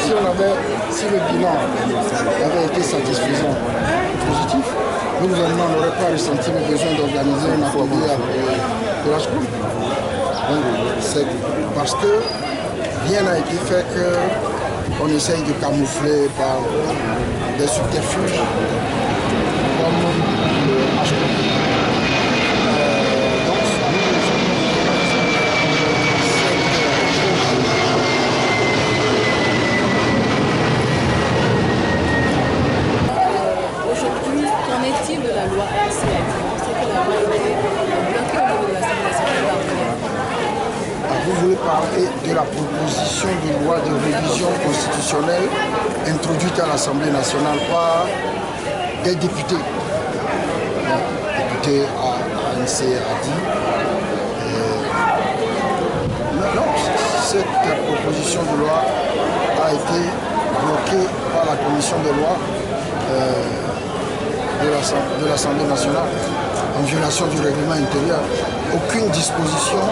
si le bilan avait été satisfaisant, positif, le gouvernement n'aurait pas ressenti le besoin d'organiser un atelier de la school. Donc, c'est parce que rien n'a été fait qu'on essaye de camoufler par des subterfuges comme le HPP. Aujourd'hui, qu'en est-il de la loi LCA? On sait que la loi a été bloquée au niveau de l'Assemblée nationale. Vous voulez parler de la proposition de loi de révision constitutionnelle introduite à l'Assemblée nationale par des députés. Le député ANC a dit non, cette proposition de loi a été bloquée par la commission des lois de l'Assemblée nationale en violation du règlement intérieur. Aucune disposition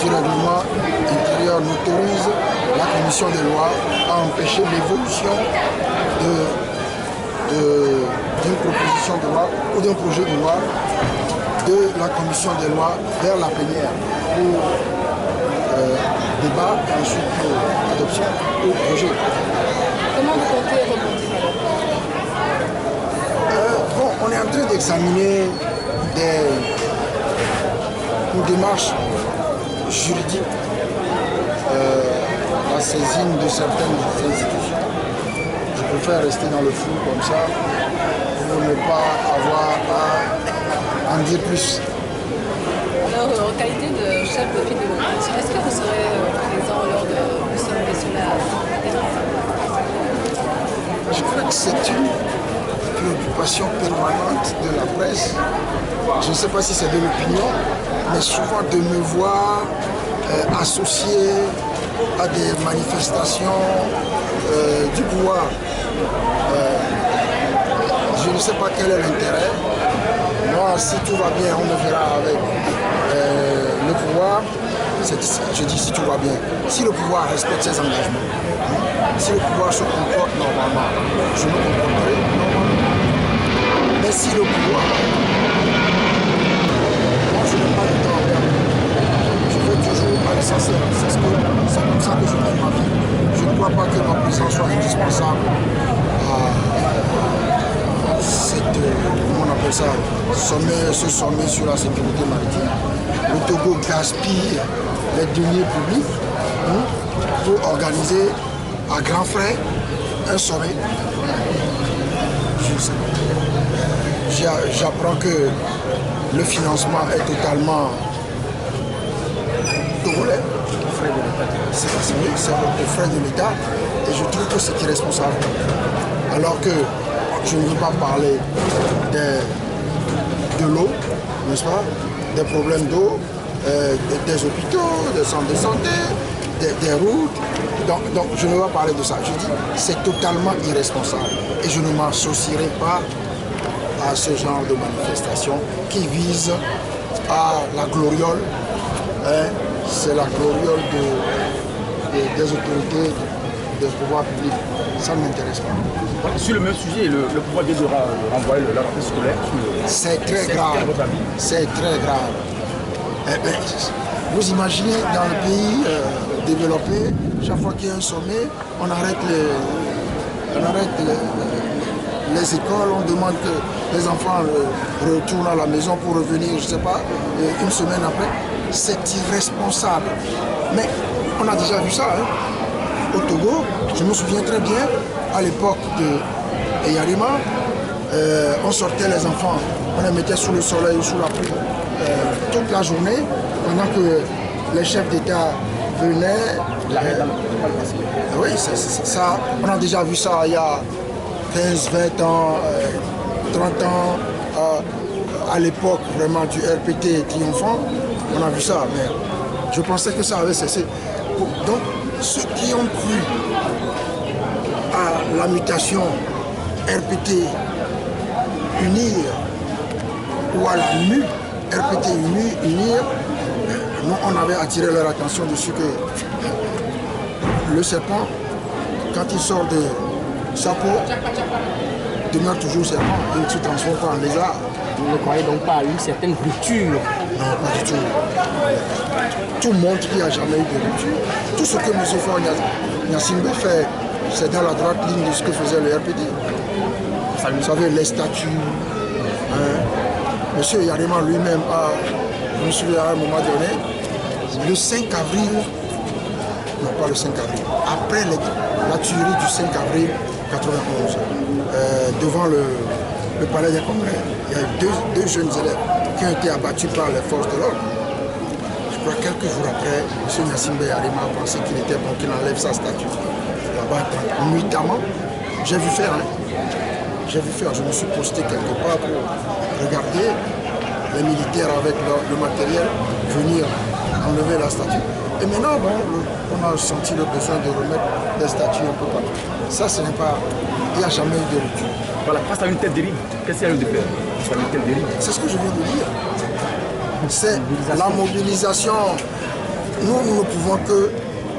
du règlement intérieur n'autorise la commission des lois à empêcher l'évolution d'une proposition de loi ou d'un projet de loi de la commission des lois vers la plénière pour débat et ensuite pour adoption ou projet. Comment vous comptez rebondir? Bon, on est en train d'examiner une démarche juridique, la saisine de certaines institutions. Je préfère rester dans le flou comme ça pour ne pas avoir à en dire plus. Alors, en qualité de chef de file de l'opposition, est-ce que vous serez présent lors du sommet sur la Je crois que c'est une préoccupation permanente de la presse. Je ne sais pas si c'est de l'opinion, mais souvent de me voir associé à des manifestations du pouvoir. Je ne sais pas quel est l'intérêt. Moi, si tout va bien, on me verra avec le pouvoir. Je dis si tout va bien. Si le pouvoir respecte ses engagements, si le pouvoir se comporte normalement, je me comporterai normalement. Mais si le pouvoir, moi je n'ai pas le temps à perdre. Je veux toujours à l'essentiel. C'est comme ça que je mène ma vie. Je ne crois pas que ma présence soit indispensable à comment on appelle ça, ce sommet sur la sécurité maritime. Le Togo gaspille les deniers publics pour organiser à grands frais un sommet. Je sais pas. J'apprends que le financement est totalement togolais. C'est au frais de l'État et je trouve que c'est irresponsable. Alors que je ne veux pas parler de l'eau, n'est-ce pas, des problèmes d'eau, des hôpitaux, des centres de santé, des routes. Donc je ne veux pas parler de ça. Je dis c'est totalement irresponsable et je ne m'associerai pas à ce genre de manifestation qui vise à la gloriole. C'est la gloriole des autorités, des pouvoirs publics. Ça ne m'intéresse pas. Sur le même sujet, le pouvoir vient de renvoyer la rentrée scolaire. C'est très grave. C'est très grave. Vous imaginez dans le pays développé, chaque fois qu'il y a un sommet, on arrête les écoles, on demande que les enfants retournent à la maison pour revenir, je ne sais pas, une semaine après. C'est irresponsable. Mais on a déjà vu ça. Au Togo, je me souviens très bien, à l'époque de Yarima, on sortait les enfants, on les mettait sous le soleil ou sous la pluie toute la journée, pendant que les chefs d'État venaient. Oui, ça, on a déjà vu ça il y a 15, 20 ans, 30 ans, à l'époque vraiment du RPT triomphant, on a vu ça, mais je pensais que ça avait cessé. Donc, ceux qui ont cru à la mutation RPT unir ou à la mue RPT unir, nous on avait attiré leur attention dessus que le serpent quand il sort de sa peau, demeure toujours serpent. Il ne se transforme pas en lézard. Vous ne croyez donc pas à une certaine rupture? Non, pas du tout. Tout montre qu'il n'y a jamais eu de rupture. Tout ce que M. Faure Gnassingbé fait, c'est dans la droite ligne de ce que faisait le RPD. Vous savez, les statuts. M. Yarima lui-même a, je me souviens à un moment donné, le 5 avril, non pas le 5 avril, après la tuerie du 5 avril 91, devant le palais des congrès, il y a eu deux jeunes élèves qui ont été abattus par les forces de l'ordre. Je crois que quelques jours après, M. Gnassingbé Yarima a pensé qu'il était bon qu'il enlève sa statue. Là-bas, nuitamment, j'ai vu faire, je me suis posté quelque part pour regarder les militaires avec le matériel venir enlever la statue. Et maintenant, bon, on a senti le besoin de remettre des statues un peu partout. Ça, ce n'est pas... Il n'y a jamais eu de rupture. Voilà, face à une telle dérive, qu'est-ce qu'il y a eu de faire face à une telle dérive? C'est ce que je viens de dire. C'est la mobilisation. Nous ne pouvons que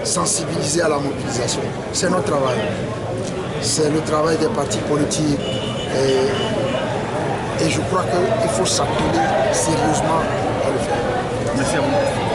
sensibiliser à la mobilisation. C'est notre travail. C'est le travail des partis politiques. Et je crois qu'il faut s'atteler sérieusement à le faire. Merci à vous.